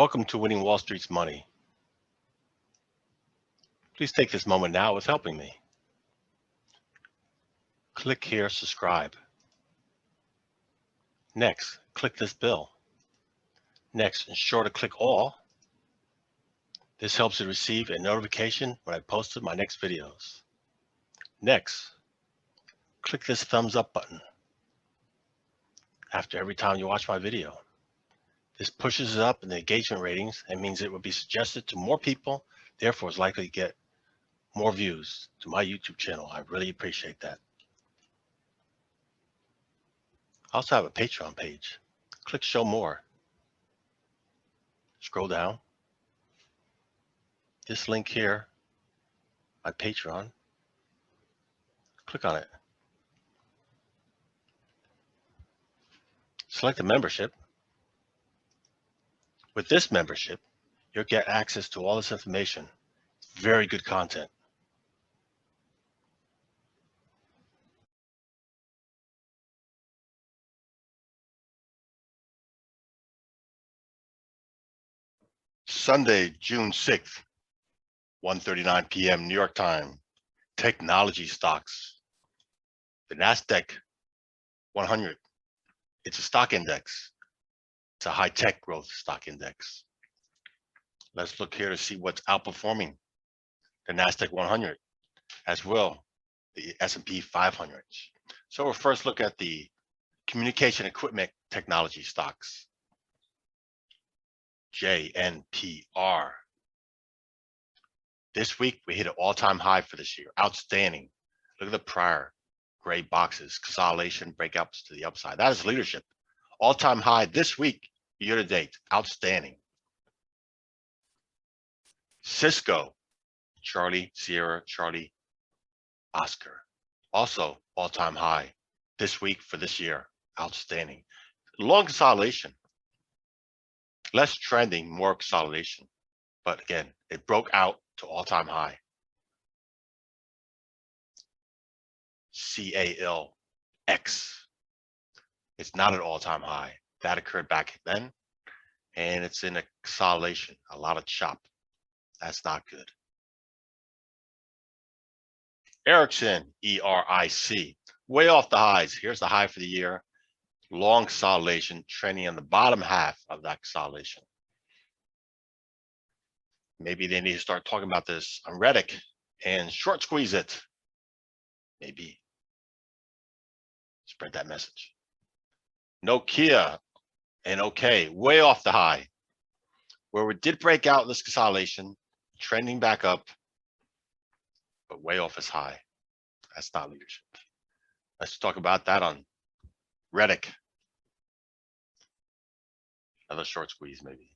Welcome to Winning Wall Street's Money. Please take this moment now with helping me. Click here, subscribe. Next, click this bell. Next, ensure to click all. This helps you receive a notification when I posted my next videos. Next, click this thumbs up button after every time you watch my video. This pushes it up in the engagement ratings and means it will be suggested to more people, therefore is likely to get more views to my YouTube channel. I really appreciate that. I also have a Patreon page. Click show more. Scroll down. This link here, my Patreon. Click on it. Select the membership. With this membership, you'll get access to all this information. Very good content. Sunday, June 6th, 1:39 p.m. New York time. Technology stocks. The NASDAQ 100. It's a stock index. It's a high-tech growth stock index. Let's look here to see what's outperforming the NASDAQ 100 as well, the S&P 500. So we'll first look at the communication equipment technology stocks. JNPR. This week we hit an all-time high for this year. Outstanding. Look at the prior gray boxes, consolidation, breakouts to the upside. That is leadership. All-time high this week, year to date. Outstanding. Cisco, Charlie, Sierra, Charlie, Oscar. Also all-time high this week for this year. Outstanding. Long consolidation. Less trending, more consolidation. But again, it broke out to all-time high. CALX. It's not an all-time high. That occurred back then, and it's in a consolidation, a lot of chop. That's not good. Ericsson, ERIC, way off the highs. Here's the high for the year. Long consolidation, trending on the bottom half of that consolidation. Maybe they need to start talking about this on Reddit and short squeeze it. Maybe spread that message. Nokia and OK, way off the high. Where we did break out this consolidation, trending back up, but way off its high. That's not leadership. Let's talk about that on Reddit. Another short squeeze, maybe.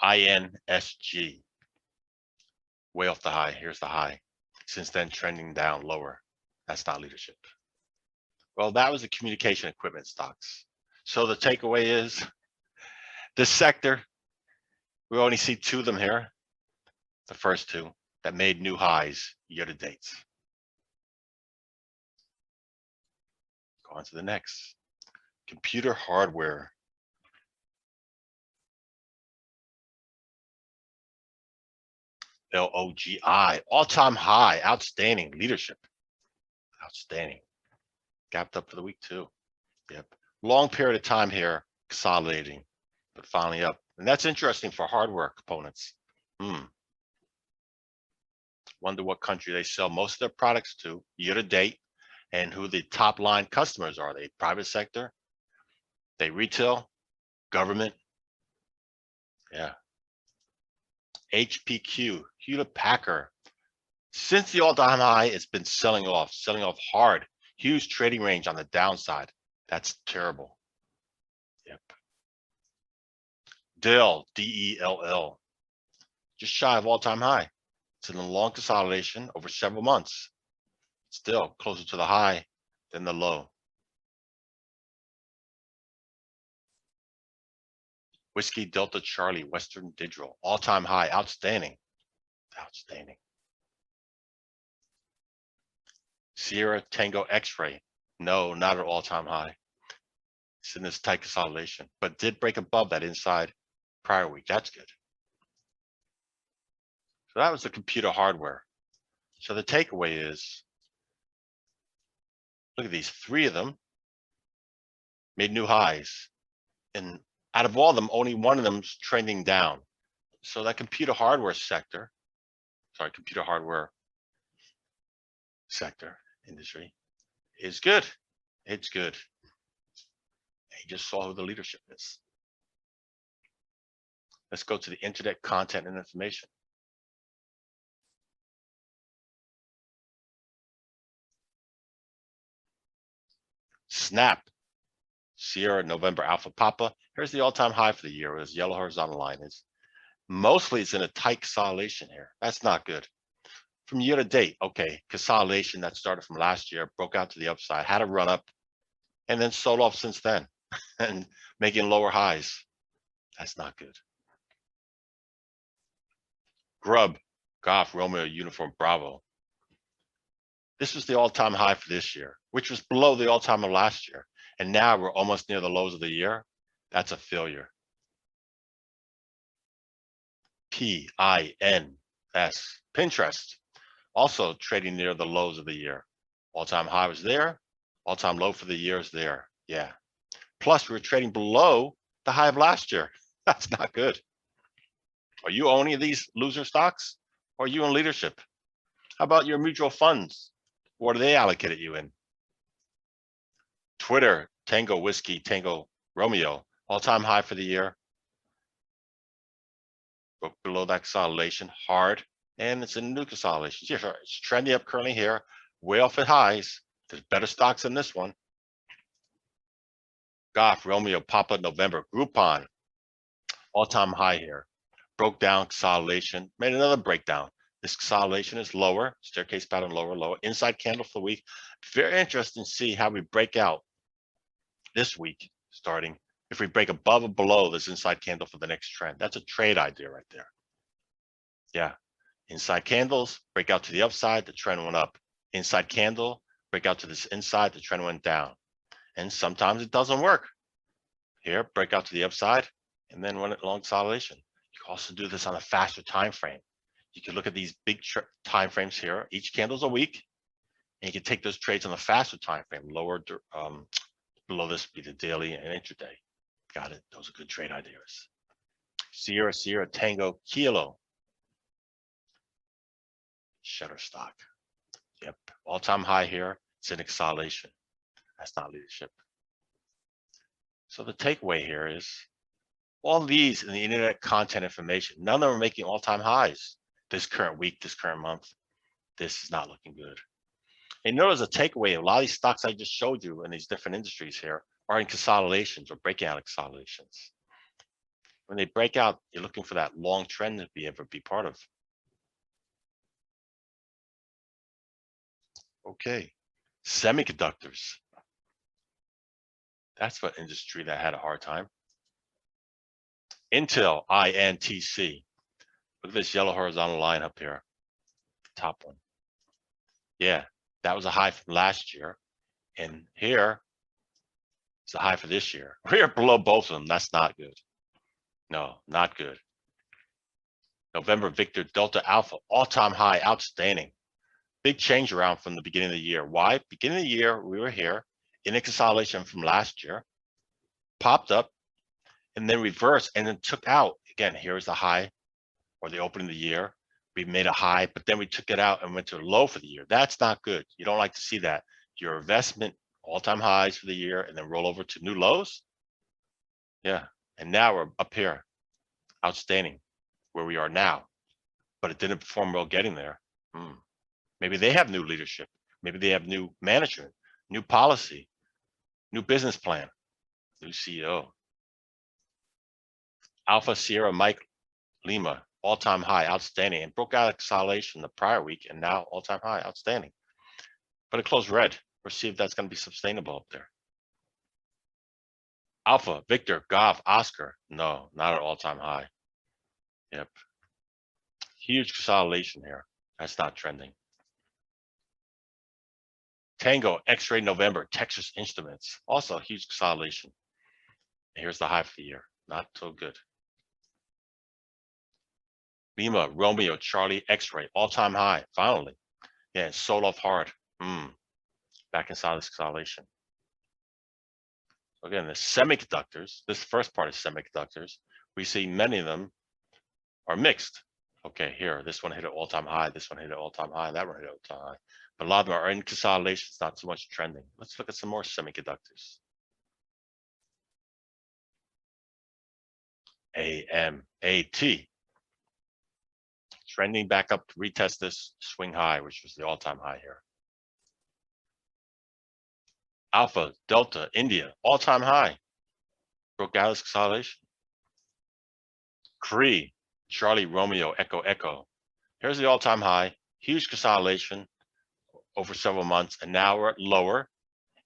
INSG, way off the high. Here's the high. Since then, trending down lower. That's not leadership. Well, that was the communication equipment stocks. So the takeaway is this sector, we only see two of them here. The first two that made new highs year to date. Go on to the next. Computer hardware. LOGI, all-time high, outstanding leadership. Outstanding. Gapped up for the week too. Yep. Long period of time here, consolidating, but finally up. And that's interesting for hardware components. Wonder what country they sell most of their products to year to date and who the top line customers are. They private sector, they retail, government. Yeah. HPQ, Hewlett Packard. Since the all-time high, it's been selling off hard. Huge trading range on the downside. That's terrible. Yep. Dell, DELL, just shy of all-time high. It's in a long consolidation over several months. Still closer to the high than the low. Whiskey Delta Charlie, Western Digital, all-time high, outstanding. Outstanding. Sierra Tango X-Ray, no, not at all-time high. It's in this tight consolidation, but did break above that inside prior week. That's good. So that was the computer hardware. So the takeaway is, look at these, 3 of them made new highs. And out of all of them, only one of them's trending down. So that computer hardware sector industry is good. It's good. And you just saw who the leadership is. Let's go to the internet content and information. Snap, Sierra, November, Alpha, Papa. Here's the all-time high for the year. As yellow horizontal line is. Mostly it's in a tight consolidation here. That's not good. From year to date, okay, consolidation that started from last year, broke out to the upside, had a run up, and then sold off since then, and making lower highs. That's not good. Grub, Golf, Romeo, Uniform, Bravo. This was the all-time high for this year, which was below the all-time of last year. And now we're almost near the lows of the year. That's a failure. PINS, Pinterest, also trading near the lows of the year. All-time high was there. All-time low for the year is there. Yeah. Plus, we were trading below the high of last year. That's not good. Are you owning these loser stocks? Or are you in leadership? How about your mutual funds? What are they allocated you in? Twitter, Tango Whiskey, Tango Romeo, all-time high for the year. Broke below that consolidation hard, and it's in new consolidation. Yeah, it's trending up currently here, way off at highs. There's better stocks than this one. Golf, Romeo, Papa, November, Groupon, all-time high here. Broke down consolidation, made another breakdown. This consolidation is lower, staircase pattern lower, lower. Inside candle for the week. Very interesting to see how we break out this week, starting. If we break above or below this inside candle for the next trend, that's a trade idea right there. Yeah, inside candles, break out to the upside, the trend went up. Inside candle, break out to this inside, the trend went down. And sometimes it doesn't work. Here, break out to the upside, and then run it long consolidation. You can also do this on a faster time frame. You can look at these big time frames here. Each candle's a week, and you can take those trades on a faster time frame. Lower below this be the daily and intraday. Got it. Those are good trade ideas. Sierra, Tango, Kilo. Shutterstock. Yep. All-time high here. It's in consolidation. That's not leadership. So the takeaway here is all these in the internet content information, none of them are making all-time highs this current week, this current month. This is not looking good. And notice a takeaway, a lot of these stocks I just showed you in these different industries here are in consolidations or breaking out of consolidations. When they break out, you're looking for that long trend to be able to be part of. Okay, semiconductors. That's what industry that had a hard time. Intel, INTC. Look at this yellow horizontal line up here, top one. Yeah, that was a high from last year. And here, it's a high for this year. We're below both of them. That's not good. No, not good. November, Victor, Delta, Alpha, all-time high, outstanding. Big change around from the beginning of the year. Why? Beginning of the year, we were here in a consolidation from last year, popped up, and then reversed, and then took out. Again, here's the high, or the opening of the year. We made a high, but then we took it out and went to a low for the year. That's not good. You don't like to see that. Your investment, all-time highs for the year, and then roll over to new lows. Yeah, and now we're up here, outstanding, where we are now, but it didn't perform well getting there. Maybe they have new leadership. Maybe they have new management, new policy, new business plan, new CEO. Alpha, Sierra, Mike, Lima, all-time high, outstanding, and broke out of consolidation the prior week, and now all-time high, outstanding. But it closed red. We'll see if that's going to be sustainable up there. Alpha, Victor, Golf, Oscar. No, not an all-time high. Yep. Huge consolidation here. That's not trending. Tango, X-Ray, November, Texas Instruments. Also huge consolidation. And here's the high for the year. Not so good. Lima, Romeo, Charlie, X-ray, all-time high, finally. Yeah, it sold off hard. Back inside this consolidation. Again, the semiconductors, this first part is semiconductors. We see many of them are mixed. Okay, here, this one hit an all-time high, this one hit an all-time high, that one hit an all-time high. But a lot of them are in consolidation, it's not so much trending. Let's look at some more semiconductors. AMAT. Trending back up to retest this swing high, which was the all-time high here. Alpha, Delta, India, all-time high. Broke out of this consolidation. Cree, Charlie, Romeo, Echo, Echo. Here's the all-time high, huge consolidation over several months, and now we're at lower,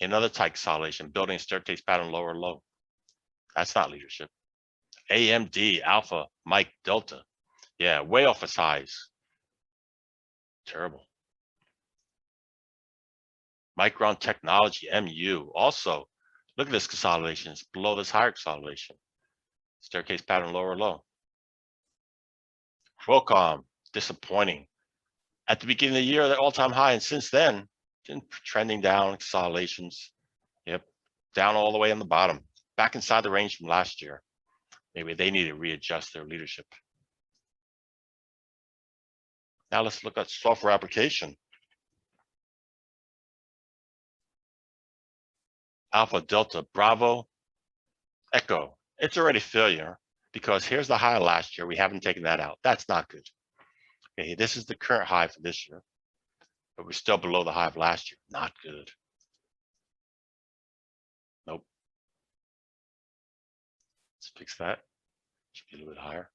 another tight consolidation, building a staircase pattern, lower low. That's not leadership. AMD, Alpha, Mike, Delta. Yeah, way off its highs. Terrible. Micron Technology, MU. Also, look at this consolidation. It's below this higher consolidation. Staircase pattern, lower low. Qualcomm, disappointing. At the beginning of the year, the all-time high, and since then, been trending down, consolidations. Yep, down all the way on the bottom. Back inside the range from last year. Maybe they need to readjust their leadership. Now let's look at software application. Alpha, Delta, Bravo, Echo. It's already failure because here's the high last year. We haven't taken that out. That's not good. Okay, this is the current high for this year, but we're still below the high of last year. Not good. Nope. Let's fix that. Should be a little bit higher.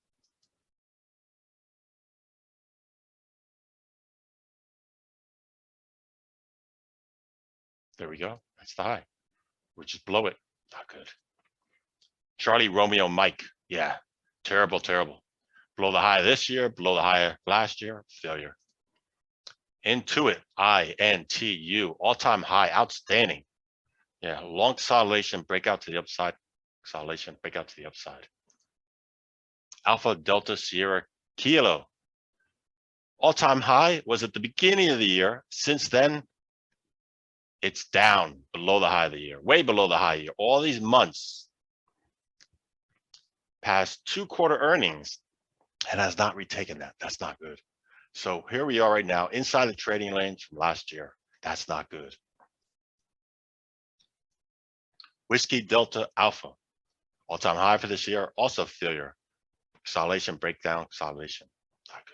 There we go. That's the high. We're just below it. Not good. Charlie, Romeo, Mike. Yeah, terrible, terrible. Below the high this year, below the high last year, failure. Intuit, INTU, all-time high, outstanding. Yeah, long consolidation, breakout to the upside. Consolidation, breakout to the upside. Alpha, Delta, Sierra, Kilo. All-time high was at the beginning of the year. Since then, it's down below the high of the year, way below the high year. All these months, past 2 quarter earnings, and has not retaken that. That's not good. So here we are right now, inside the trading range from last year. That's not good. Whiskey, Delta, Alpha. All-time high for this year, also failure. Consolidation, breakdown, consolidation. Not good.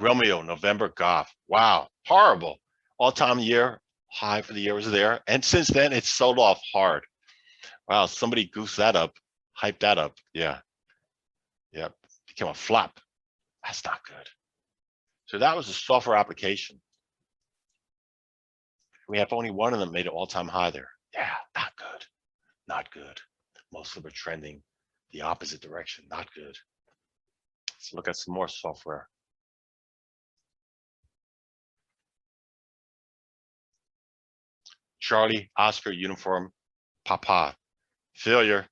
Romeo, November, Golf. Wow, horrible. All-time year high for the year was there. And since then, it's sold off hard. Wow, somebody goosed that up, hyped that up. Yeah. Yep, became a flop. That's not good. So that was a software application. We have only one of them made an all-time high there. Yeah, not good. Not good. Most of them are trending the opposite direction. Not good. Let's look at some more software. Charlie, Oscar, Uniform, Papa. Failure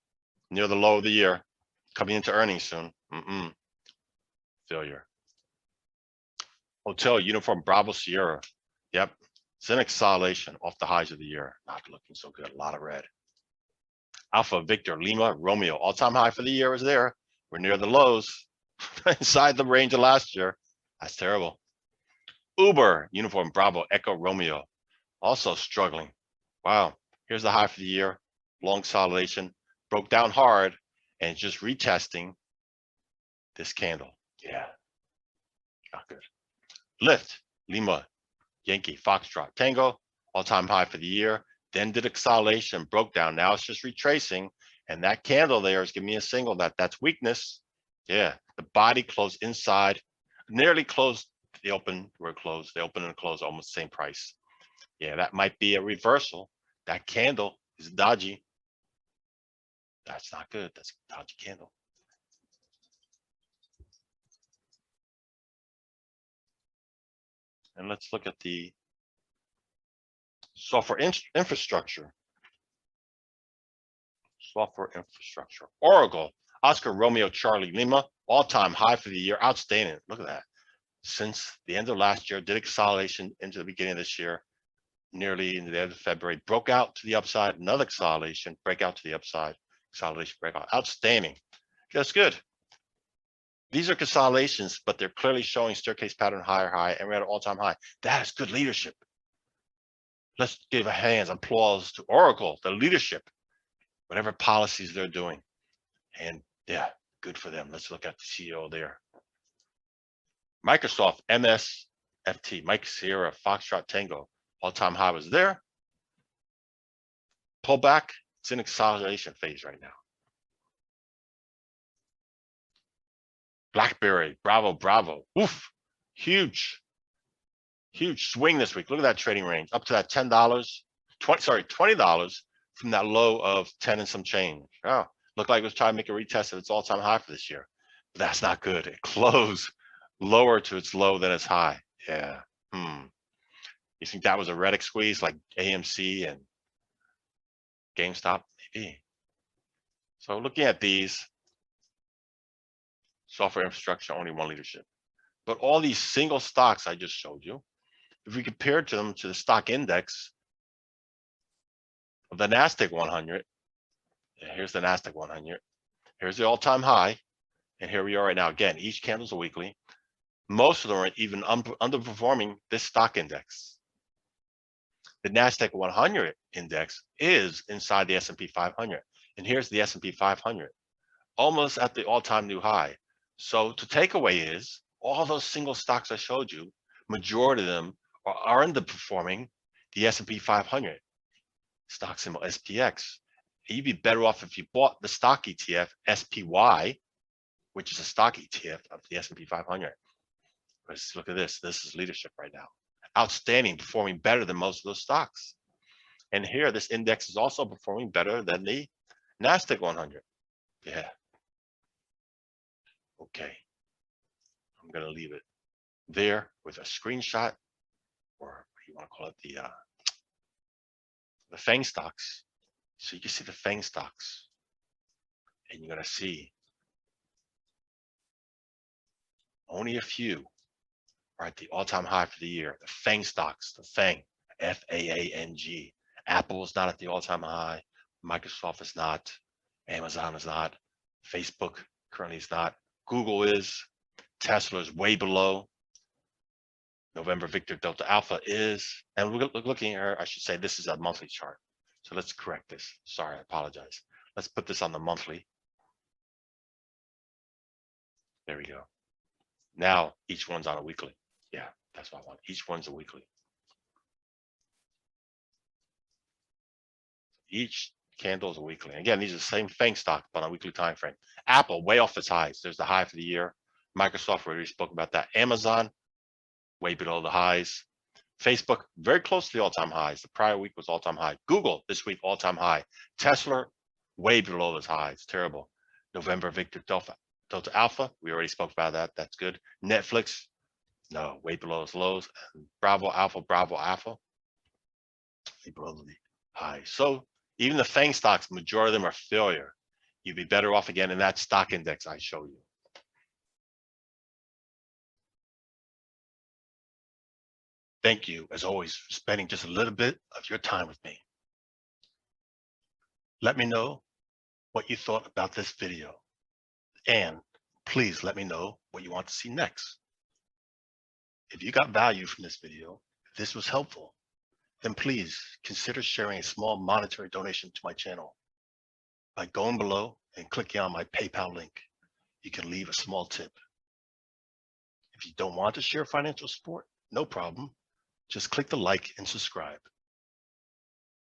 near the low of the year. Coming into earnings soon. Failure. Hotel, Uniform, Bravo, Sierra. Yep. It's in consolidation off the highs of the year. Not looking so good. A lot of red. Alpha, Victor, Lima, Romeo. All-time high for the year is there. We're near the lows. Inside the range of last year. That's terrible. Uber, Uniform, Bravo, Echo, Romeo. Also struggling. Wow. Here's the high for the year. Long consolidation. Broke down hard and just retesting this candle. Yeah. Not good. Lyft, Lima, Yankee, Foxtrot, Tango. All-time high for the year. Then did a consolidation, broke down. Now it's just retracing. And that candle there is giving me a signal that that's weakness. Yeah. The body closed inside. Nearly closed the open where it closed. The open and close almost the same price. Yeah, that might be a reversal. That candle is dodgy. That's not good. That's a dodgy candle. And let's look at the software infrastructure. Software infrastructure. Oracle, Oscar Romeo Charlie Lima, all-time high for the year. Outstanding. Look at that. Since the end of last year, did a consolidation into the beginning of this year, nearly into the end of February, broke out to the upside, another consolidation, breakout to the upside, consolidation, breakout. Outstanding. That's good. These are consolidations, but they're clearly showing staircase pattern higher high, and we're at an all-time high. That is good leadership. Let's give a hands applause to Oracle, the leadership, whatever policies they're doing. And yeah, good for them. Let's look at the CEO there. Microsoft, MSFT, Mike Sierra, Foxtrot Tango, all-time high was there. Pull back. It's in a consolidation phase right now. BlackBerry, bravo. Oof, huge swing this week. Look at that trading range up to that $20 from that low of 10 and some change. Oh, looked like it was trying to make a retest of its all-time high for this year. But that's not good. It closed lower to its low than its high. Yeah. You think that was a Reddick squeeze like AMC and GameStop? Maybe. So looking at these, software infrastructure, only one leadership. But all these single stocks I just showed you, if we compare them to the stock index of the NASDAQ 100, here's the NASDAQ 100, here's the all-time high, and here we are right now. Again, each candle's a weekly. Most of them are even underperforming this stock index. The NASDAQ 100 index is inside the S&P 500, and here's the S&P 500, almost at the all-time new high. So the takeaway is all those single stocks I showed you, majority of them are underperforming the S&P 500. Stock symbol SPX. You'd be better off if you bought the stock ETF SPY, which is a stock ETF of the S&P 500. Let's look at this. This is leadership right now. Outstanding, performing better than most of those stocks. And here, this index is also performing better than the NASDAQ 100. Yeah. Okay. I'm going to leave it there with a screenshot, or what do you want to call it, the FANG stocks. So you can see the FANG stocks, and you're going to see only a few are at the all-time high for the year. The FANG stocks, the FANG, F-A-A-N-G. Apple is not at the all-time high. Microsoft is not. Amazon is not. Facebook currently is not. Google is. Tesla is way below. November Victor Delta Alpha is. And we're looking here, I should say this is a monthly chart. So let's correct this. Sorry, I apologize. Let's put this on the monthly. There we go. Now each one's on a weekly. Yeah, that's what I want. Each one's a weekly. Each candle is a weekly. Again, these are the same FANG stock, but on a weekly time frame. Apple, way off its highs. There's the high for the year. Microsoft, we already spoke about that. Amazon, way below the highs. Facebook, very close to the all-time highs. The prior week was all-time high. Google, this week, all-time high. Tesla, way below those highs. Terrible. November Victor Delta Alpha, we already spoke about that. That's good. Netflix, no, way below those lows. Bravo Alpha, way below the high. So even the FANG stocks, majority of them are failure. You'd be better off again in that stock index I show you. Thank you, as always, for spending just a little bit of your time with me. Let me know what you thought about this video, and please let me know what you want to see next. If you got value from this video, if this was helpful, then please consider sharing a small monetary donation to my channel. By going below and clicking on my PayPal link, you can leave a small tip. If you don't want to share financial support, no problem. Just click the like and subscribe.